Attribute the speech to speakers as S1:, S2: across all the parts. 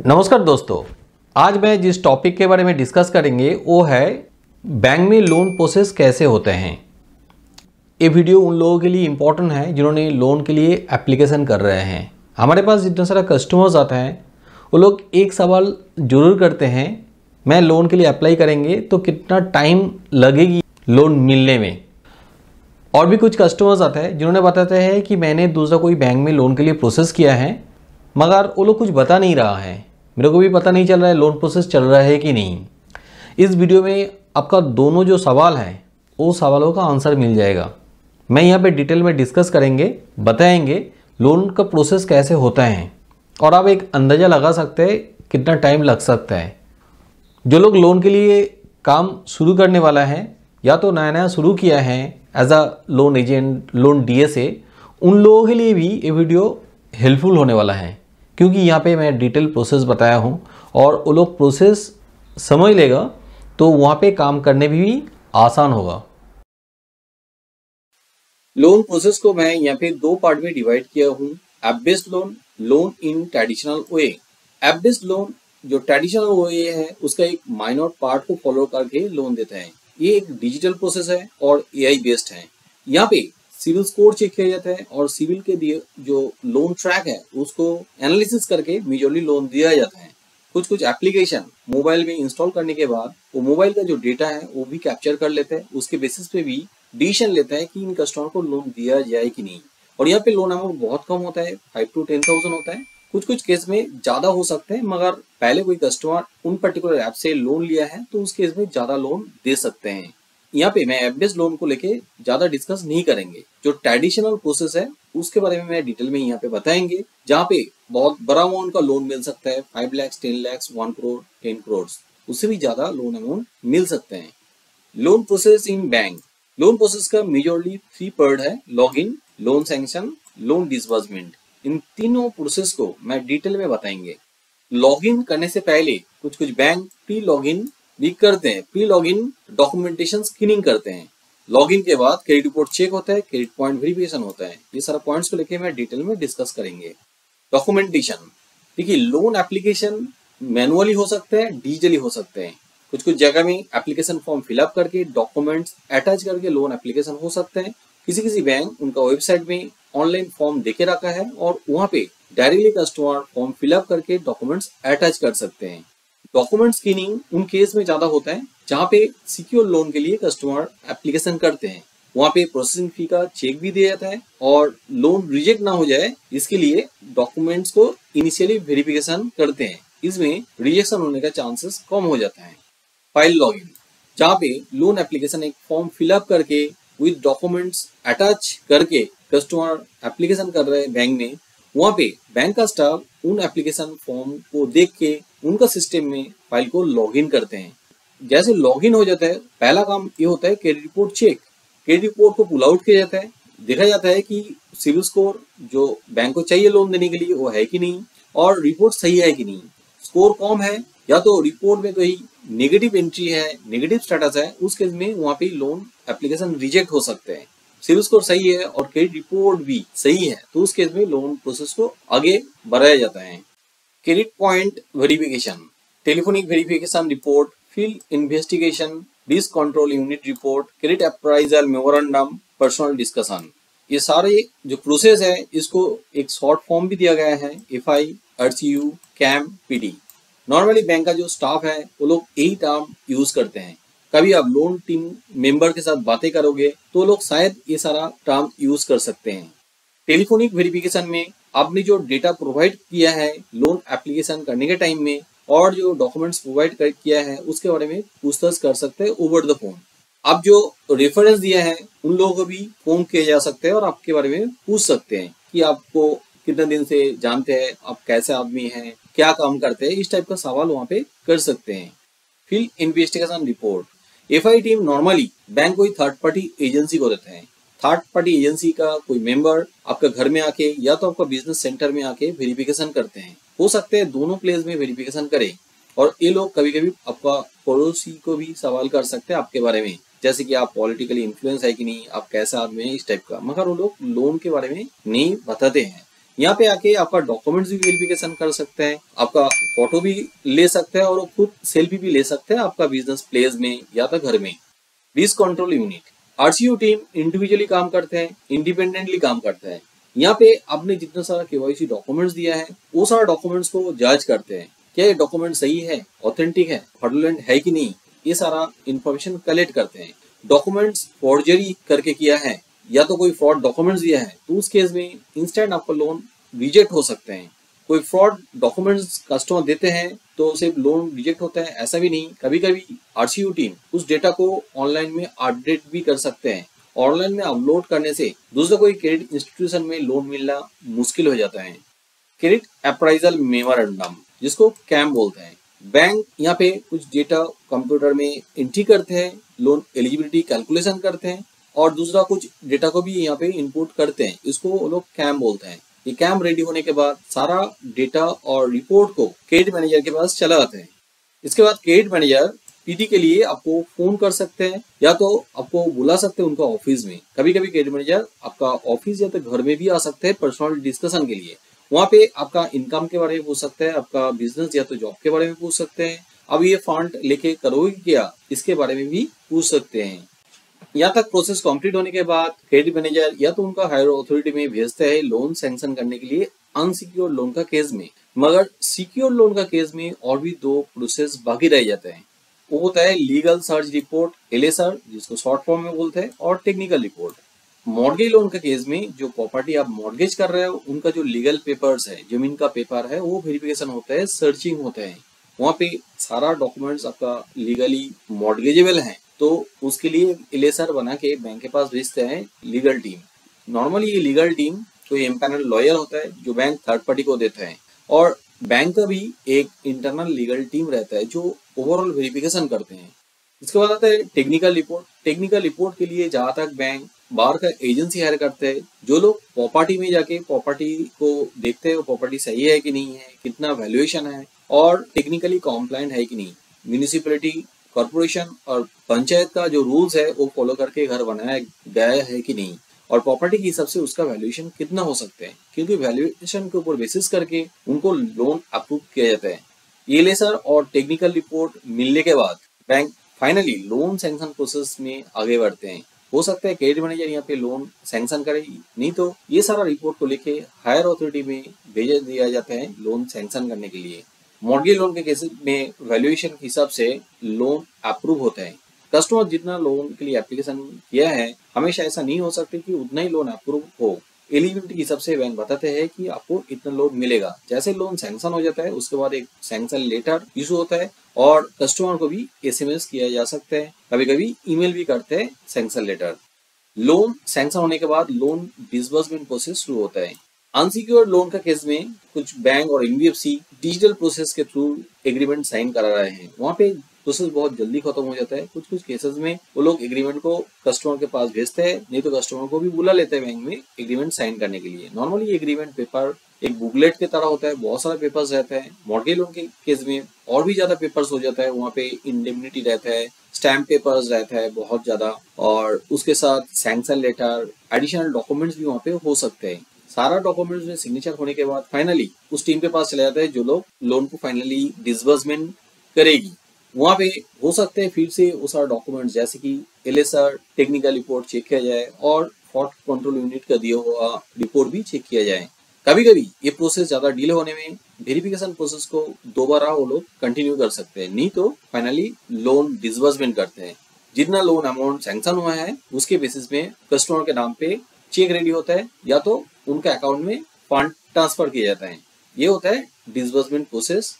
S1: नमस्कार दोस्तों, आज मैं जिस टॉपिक के बारे में डिस्कस करेंगे वो है बैंक में लोन प्रोसेस कैसे होते हैं। ये वीडियो उन लोगों के लिए इम्पोर्टेंट है जिन्होंने लोन के लिए एप्लीकेशन कर रहे हैं। हमारे पास जितना सारा कस्टमर्स आते हैं वो लोग एक सवाल ज़रूर करते हैं, मैं लोन के लिए अप्लाई करेंगे तो कितना टाइम लगेगी लोन मिलने में। और भी कुछ कस्टमर्स आते हैं जिन्होंने बताते हैं कि मैंने दूसरा कोई बैंक में लोन के लिए प्रोसेस किया है मगर वो लोग कुछ बता नहीं रहा है, मेरे को भी पता नहीं चल रहा है लोन प्रोसेस चल रहा है कि नहीं। इस वीडियो में आपका दोनों जो सवाल हैं वो सवालों का आंसर मिल जाएगा। मैं यहाँ पे डिटेल में डिस्कस करेंगे, बताएंगे लोन का प्रोसेस कैसे होता है और आप एक अंदाज़ा लगा सकते हैं कितना टाइम लग सकता है। जो लोग लोन के लिए काम शुरू करने वाला है या तो नया नया शुरू किया है as a loan agent, loan DSA, उन लोगों के लिए भी ये वीडियो हेल्पफुल होने वाला है क्योंकि यहाँ पे मैं डिटेल प्रोसेस बताया हूँ और वो लोग प्रोसेस समझ लेगा तो वहाँ पे काम करने भी आसान होगा। लोन प्रोसेस को मैं यहाँ पे दो पार्ट में डिवाइड किया हूँ, app based loan, loan in traditional way. App based loan जो ट्रेडिशनल वे है उसका एक माइनर पार्ट को फॉलो करके लोन देता है। ये एक डिजिटल प्रोसेस है और AI बेस्ड है। यहाँ पे सिविल स्कोर चेक किया जाता है और सिविल के दिए जो लोन ट्रैक है उसको एनालिसिस करके मेजरली लोन दिया जाता है। कुछ एप्लीकेशन मोबाइल में इंस्टॉल करने के बाद वो मोबाइल का जो डेटा है वो भी कैप्चर कर लेते हैं, उसके बेसिस पे भी डिसीजन लेता है कि इन कस्टमर को लोन दिया जाए कि नहीं। और यहाँ पे लोन अमाउंट बहुत कम होता है, 5 to 10,000 होता है। कुछ केस में ज्यादा हो सकते हैं मगर पहले कोई कस्टमर उन पर्टिकुलर ऐप से लोन लिया है तो उस केस में ज्यादा लोन दे सकते हैं। यहाँ पे मैं ऐप बेस्ड लोन को लेके ज्यादा डिस्कस नहीं करेंगे। जो ट्रेडिशनल प्रोसेस है उसके बारे में मैं डिटेल में यहाँ पे बताएंगे, जहाँ पे बहुत बड़ा अमाउंट का लोन मिल सकता है, 5 लाख, 10 लाख, 1 करोड़, 10 करोड़, उससे भी ज्यादा लोन अमाउंट मिल सकते हैं। Loan process in bank. Loan process का मेजरली 3 पार्ट है, login, loan sanction, loan disbursement. इन तीनों प्रोसेस को मैं डिटेल में बताएंगे। लॉगिन करने से पहले कुछ बैंक प्री लॉगिन भी करते हैं। प्री लॉगिन डॉक्यूमेंटेशन स्क्रीनिंग करते हैं। लॉगिन के बाद क्रेडिट रिपोर्ट चेक होता है, क्रेडिट पॉइंट वेरिफिकेशन होता है। ये सारा पॉइंट्स को लेके मैं डिटेल में डिस्कस करेंगे। डॉक्यूमेंटेशन, देखिए लोन एप्लीकेशन मैनुअली हो सकते हैं, डिजिटली हो सकते हैं। कुछ जगह में एप्लीकेशन फॉर्म फिलअप करके डॉक्यूमेंट्स अटैच करके लोन एप्लीकेशन हो सकते हैं। किसी बैंक उनका वेबसाइट में ऑनलाइन फॉर्म देके रखा है और वहाँ पे डायरेक्टली कस्टमर फॉर्म फिलअप करके डॉक्यूमेंट्स अटैच कर सकते हैं। डॉक्यूमेंट स्क्रीनिंग उन केस में ज्यादा होता है जहाँ पे सिक्योर लोन के लिए कस्टमर एप्लीकेशन करते हैं। वहाँ पे प्रोसेसिंग फी का चेक भी दिया जाता है और लोन रिजेक्ट ना हो जाए इसके लिए डॉक्यूमेंट्स को इनिशियली वेरिफिकेशन करते हैं। इसमें रिजेक्शन होने का चांसेस कम हो जाता है। फाइल लॉगिन, जहाँ पे लोन एप्लीकेशन एक फॉर्म फिलअप करके विद डॉक्यूमेंट्स अटैच करके कस्टमर एप्लीकेशन कर रहे हैं बैंक में, वहाँ पे बैंक का स्टाफ उन एप्लीकेशन फॉर्म को देख के उनका सिस्टम में फाइल को लॉगिन करते हैं। जैसे लॉगिन हो जाता है पहला काम ये होता है credit report check. Credit report को पुल आउट किया जाता है, देखा जाता है कि सिविल स्कोर जो बैंक को चाहिए लोन देने के लिए वो है कि नहीं और रिपोर्ट सही है कि नहीं। स्कोर कम है या तो रिपोर्ट में कोई नेगेटिव एंट्री है, नेगेटिव स्टेटस है, उस केस में वहाँ पे लोन एप्लीकेशन रिजेक्ट हो सकते हैं। सिविल स्कोर सही है और क्रेडिट रिपोर्ट भी सही है तो उस केस में लोन प्रोसेस को आगे बढ़ाया जाता है। Credit point verification, telephonic verification report, field investigation, risk control unit report, credit appraisal memorandum, personal discussion, ये सारे जो प्रोसेस है इसको एक शॉर्ट फॉर्म भी दिया गया है, FI, RCU, CAM, PD। Normally bank का जो स्टाफ है वो लोग यही टर्म यूज करते हैं। कभी आप लोन टीम मेंबर के साथ बातें करोगे तो लोग शायद ये सारा टर्म यूज कर सकते हैं। टेलीफोनिक वेरिफिकेशन में आपने जो डेटा प्रोवाइड किया है लोन एप्लीकेशन करने के टाइम में और जो डॉक्यूमेंट्स प्रोवाइड किया है उसके बारे में पूछताछ कर सकते हैं ओवर द फोन। आप जो रेफरेंस दिया है उन लोगों को भी फोन किया जा सकते हैं और आपके बारे में पूछ सकते हैं कि आपको कितने दिन से जानते हैं, आप कैसे आदमी हैं, क्या काम करते हैं, इस टाइप का सवाल वहाँ पे कर सकते हैं। Field investigation report, FI team normally bank कोई थर्ड पार्टी एजेंसी को देते हैं। थर्ड पार्टी एजेंसी का कोई मेंबर आपका घर में आके या तो आपका बिजनेस सेंटर में आके वेरिफिकेशन करते हैं। हो सकते हैं दोनों प्लेस में वेरिफिकेशन करें और ये लोग कभी कभी आपका पड़ोसी को भी सवाल कर सकते हैं आपके बारे में, जैसे कि आप पॉलिटिकली इन्फ्लुएंस है कि नहीं, आप कैसा आदमी है, इस टाइप का। मगर वो लोग लोन के बारे में नहीं बताते हैं। यहाँ पे आके आपका डॉक्यूमेंट्स भी वेरिफिकेशन कर सकते हैं, आपका फोटो भी ले सकते हैं और खुद सेल्फी भी ले सकते हैं आपका बिजनेस प्लेस में या तो घर में। Risk control unit, RCU team individually काम करते हैं, इंडिपेंडेंटली काम करते हैं। यहाँ पे आपने जितना सारा केवाईसी डॉक्यूमेंट्स दिया है वो सारा डॉक्यूमेंट्स को जांच करते हैं, क्या ये डॉक्यूमेंट सही है, ऑथेंटिक है, फ्रॉडुलेंट है कि नहीं, ये सारा इंफॉर्मेशन कलेक्ट करते हैं। डॉक्यूमेंट्स फॉर्जरी करके किया है या तो कोई फ्रॉड डॉक्यूमेंट्स दिया है तो उस केस में इंस्टेंट आपका लोन रिजेक्ट हो सकते हैं। कोई फ्रॉड डॉक्यूमेंट्स कस्टमर देते हैं तो सिर्फ लोन रिजेक्ट होता है ऐसा भी नहीं, कभी कभी आरसीयू टीम उस डेटा को ऑनलाइन में अपडेट भी कर सकते हैं। ऑनलाइन में अपलोड करने से दूसरा कोई क्रेडिट इंस्टीट्यूशन में लोन मिलना मुश्किल हो जाता है। क्रेडिट अप्राइजल मेमोरेंडम, जिसको कैम बोलते हैं, बैंक यहाँ पे कुछ डेटा कंप्यूटर में एंट्री करते हैं, लोन एलिजिबिलिटी कैलकुलेशन करते हैं और दूसरा कुछ डेटा को भी यहाँ पे इनपुट करते हैं, इसको वो लोग कैम बोलते हैं। ये कैम रेडी होने के बाद सारा डेटा और रिपोर्ट को क्रेडिट मैनेजर के पास चला जाते हैं। इसके बाद क्रेडिट मैनेजर पीटी के लिए आपको फोन कर सकते हैं या तो आपको बुला सकते हैं उनका ऑफिस में। कभी कभी क्रेडिट मैनेजर आपका ऑफिस या तो घर में भी आ सकते हैं पर्सनल डिस्कशन के लिए। वहाँ पे आपका इनकम के बारे में पूछ सकते हैं, आपका बिजनेस या तो जॉब के बारे में पूछ सकते हैं, अब ये फंड लेके करोगे क्या इसके बारे में भी पूछ सकते हैं। यहाँ तक प्रोसेस कंप्लीट होने के बाद क्रेडिट मैनेजर या तो उनका हायर अथॉरिटी में भेजते हैं लोन सैंक्शन करने के लिए अनसिक्योर्ड लोन का केस में। मगर सिक्योर लोन का केस में और भी दो प्रोसेस बाकी रह जाते हैं। वो होता है लीगल सर्च रिपोर्ट एलएसआर, जिसको शॉर्ट फॉर्म में बोलते हैं, और टेक्निकल रिपोर्ट। मॉर्गेज लोन का केस में जो प्रॉपर्टी आप मॉर्गेज कर रहे हो उनका जो लीगल पेपर्स है, जमीन का पेपर है, वो वेरिफिकेशन होता है, सर्चिंग होता है। वहाँ पे सारा डॉक्यूमेंट्स आपका लीगली मॉर्गेजेबल है तो उसके लिए एलएसआर बना के बैंक के पास भेजते हैं लीगल टीम। नॉर्मली ये लीगल टीम कोई एम्पैनल लॉयर होता है जो बैंक थर्ड पार्टी को देता है और बैंक का भी एक इंटरनल लीगल टीम रहता है जो ओवरऑल वेरिफिकेशन करते हैं। इसके बाद आता है टेक्निकल रिपोर्ट। टेक्निकल रिपोर्ट के लिए जहाँ तक बैंक बाहर का एजेंसी हायर करते हैं, जो लोग प्रॉपर्टी में जाके प्रॉपर्टी को देखते हैं वो प्रॉपर्टी सही है कि नहीं है, कितना वैल्यूएशन है और टेक्निकली कॉम्प्लाइंट है कि नहीं, म्यूनिसिपैलिटी, कॉर्पोरेशन और पंचायत का जो रूल्स है वो फॉलो करके घर बनाया गया है कि नहीं, और प्रॉपर्टी के हिसाब से उसका वैल्यूएशन कितना हो सकते हैं, क्योंकि वैल्यूएशन के ऊपर बेसिस करके उनको लोन अप्रूव किया जाता है। एलएसआर और टेक्निकल रिपोर्ट मिलने के बाद bank finally loan sanction process में आगे बढ़ते हैं। हो सकता है क्रेडिट मैनेजर यहाँ पे लोन सैंक्शन करे, नहीं तो ये सारा रिपोर्ट को लेके हायर अथॉरिटी में भेज दिया जाता है लोन सैंक्शन करने के लिए। मॉर्गेज लोन के केस में वैल्यूएशन के हिसाब से लोन अप्रूव होता है। कस्टमर जितना लोन के लिए एप्लीकेशन किया है हमेशा ऐसा नहीं हो सकता कि उतना ही लोन अप्रूव हो। एलिजिबिलिटी के हिसाब से बैंक बताते हैं कि आपको इतना लोन मिलेगा। जैसे लोन सैंक्शन हो जाता है उसके बाद एक सैंक्शन लेटर इशू होता है और कस्टमर को भी एसएमएस किया जा सकता है, कभी कभी ईमेल भी करते हैं सैंक्शन लेटर। लोन सैंक्शन होने के बाद लोन डिसबर्समेंट प्रोसेस शुरू होता है। अनसिक्योर्ड लोन का केस में कुछ बैंक और एनबीएफसी डिजिटल प्रोसेस के थ्रू एग्रीमेंट साइन करा रहे हैं। वहाँ पे प्रोसेस बहुत जल्दी खत्म हो जाता है। कुछ कुछ केसेस में वो लोग एग्रीमेंट को कस्टमर के पास भेजते हैं, नहीं तो कस्टमर को भी बुला लेते हैं बैंक में एग्रीमेंट साइन करने के लिए। नॉर्मली एग्रीमेंट पेपर एक बुकलेट की तरह होता है, बहुत सारे पेपर्स रहते हैं। मॉर्गेज लोन के केस में और भी ज्यादा पेपर्स हो जाता है। वहाँ पे इंडेमनिटी रहता है, स्टैम्प पेपर्स रहता है बहुत ज्यादा, और उसके साथ सैंक्शन लेटर, एडिशनल डॉक्यूमेंट्स भी वहाँ पे हो सकते हैं। सारा डॉक्यूमेंट्स में सिग्नेचर होने के बाद फाइनली उस टीम के पास चला जाता है जो लोग लोन को फाइनली डिसबर्समेंट करेगी। वहाँ पे हो सकते हैं फिर से वो सारा डॉक्यूमेंट्स जैसे कि एलएसआर, टेक्निकल रिपोर्ट चेक किया जाए और फ्रॉड कंट्रोल यूनिट का दिया हुआ रिपोर्ट भी चेक किया जाए। कभी कभी ये प्रोसेस ज्यादा डिले होने में वेरिफिकेशन प्रोसेस को दोबारा वो लोग कंटिन्यू कर सकते हैं, नहीं तो फाइनली लोन डिसबर्समेंट करते हैं। जितना लोन अमाउंट सैंक्शन हुआ है उसके बेसिस में कस्टमर के नाम पे चेक रेडी होता है या तो उनके अकाउंट में फंड ट्रांसफर किया जाता है। ये होता है डिसबर्समेंट प्रोसेस।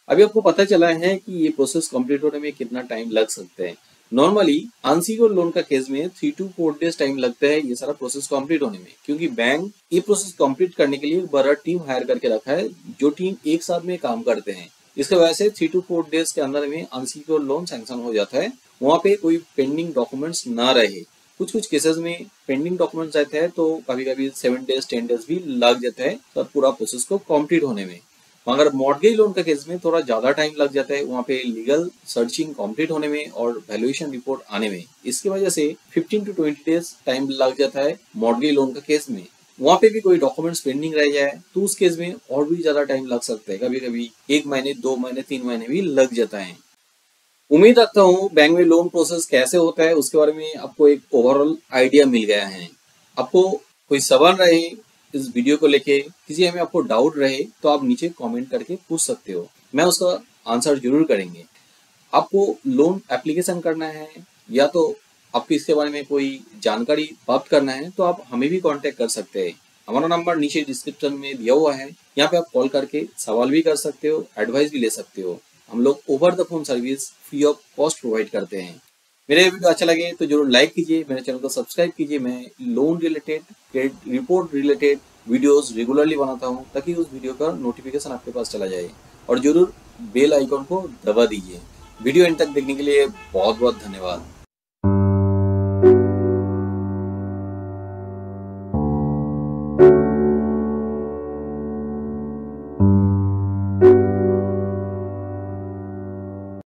S1: अभी आपको पता चला है कि ये प्रोसेस कंप्लीट होने में कितना टाइम लग सकता है। नॉर्मली अनसिक्योर्ड लोन का केस में 3 to 4 डेज टाइम लगता है ये सारा प्रोसेस कंप्लीट होने में, क्योंकि बैंक ये प्रोसेस कंप्लीट करने के लिए एक बड़ा टीम हायर करके रखा है जो टीम एक साथ में काम करते हैं। इसके वजह से 3 to 4 डेज के अंदर में अनसिक्योर्ड लोन सैंक्शन हो जाता है। वहाँ पे कोई पेंडिंग डॉक्यूमेंट्स ना रहे। कुछ कुछ केसेस में पेंडिंग डॉक्यूमेंट्स रहते हैं तो कभी कभी 7 डेज 10 डेज भी लग जाता है तो पूरा प्रोसेस को कंप्लीट होने में। मगर मॉर्गेज लोन का केस में थोड़ा ज्यादा टाइम लग जाता है वहाँ पे लीगल सर्चिंग कंप्लीट होने में और वैल्यूएशन रिपोर्ट आने में। इसकी वजह से 15 to 20 डेज टाइम लग जाता है मॉर्गेज लोन का केस में। वहाँ पे भी कोई डॉक्यूमेंट्स पेंडिंग रह जाए तो उस केस में और भी ज़्यादा टाइम लग सकता है, कभी कभी 1 महीने, 2 महीने, 3 महीने भी लग जाता है। उम्मीद रखता हूँ बैंक में लोन प्रोसेस कैसे होता है उसके बारे में आपको एक ओवरऑल आइडिया मिल गया है। आपको कोई सवाल रहे इस वीडियो को लेके, किसी में आपको डाउट रहे तो आप नीचे कमेंट करके पूछ सकते हो, मैं उसका आंसर जरूर करेंगे। आपको लोन एप्लीकेशन करना है या तो आपको इसके बारे में कोई जानकारी प्राप्त करना है तो आप हमें भी कांटेक्ट कर सकते हैं। हमारा नंबर नीचे डिस्क्रिप्शन में दिया हुआ है, यहाँ पे आप कॉल करके सवाल भी कर सकते हो, एडवाइस भी ले सकते हो। हम लोग over the phone service free of cost provide करते हैं। मेरे वीडियो अच्छा लगे तो जरूर लाइक कीजिए, मेरे चैनल को सब्सक्राइब कीजिए। मैं loan related, credit report related videos regularly बनाता हूँ ताकि उस वीडियो का नोटिफिकेशन आपके पास चला जाए। और जरूर बेल आइकॉन को दबा दीजिए। वीडियो एंड तक देखने के लिए बहुत बहुत धन्यवाद।